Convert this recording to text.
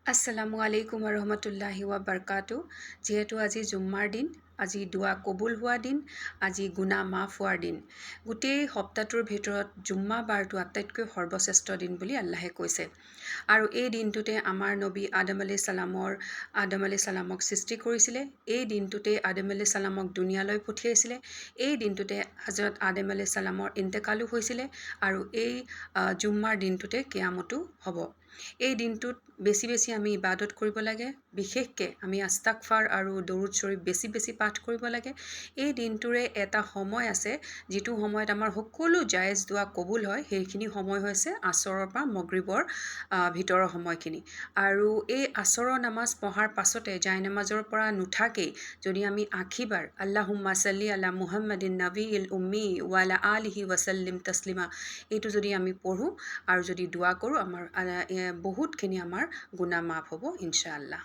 আসসালামু আলাইকুম ৰহমতুল্লাহি ওয়া বাৰকাতু। যিহেতু আজি জুম্মাৰ দিন, আজি দোৱা কবুল হোৱা দিন, আজি গুনাহ মাফ হোৱাৰ দিন। গোটেই সপ্তাহটোৰ ভিতৰত জুম্মা বাৰটো আটাইতকৈ সৰ্বশ্ৰেষ্ঠ দিন বুলি আল্লাহে কৈছে। আৰু এই দিনটোতে আমাৰ নবী আদম আলাইহিছ সালামক সৃষ্টি কৰিছিলে। এই দিনটোতে আদম আলাইহিছ সালামক দুনিয়ালৈ পঠিয়াইছিলে। এই দিনটোতে হজৰত আদম আলাইহিছ সালামৰ ইন্তেকালো হৈছিলে। আৰু এই জুম্মাৰ দিনটোতে কিয়ামতো হ'ব। এই দিনটোত বেছি আমি ইবাদত কৰিব লাগে। বিশেষকৈ আমি আস্তাগফাৰ আৰু দৰুদ শ্বৰীফ বেছি পাঠ কৰিব লাগে। এই দিনটোৰে এটা সময় আছে, যিটো সময়ত আমাৰ সকলো জায়েজ দোৱা কবুল হয়। সেইখিনি সময় হৈছে আসৰৰ পৰা মগৰিবৰ ভিতৰৰ সময়খিনি। আৰু এই আসৰৰ নামাজ পঢ়াৰ পাছতে জায়নামাজৰ পৰা নুঠাকেই যদি আমি আখিবাৰ আল্লাহুম্মা সাল্লি আলা মুহাম্মাদিন নবিয়িল উম্মি ওয়া আলা আলিহি ওয়াসাল্লিম তাছলিমা, এইটো যদি আমি পঢ়োঁ আৰু যদি দোৱা কৰোঁ, আমাৰ বহুতখিনি আমাৰ গুনাহ মাফ হ'ব ইনশাআল্লাহ।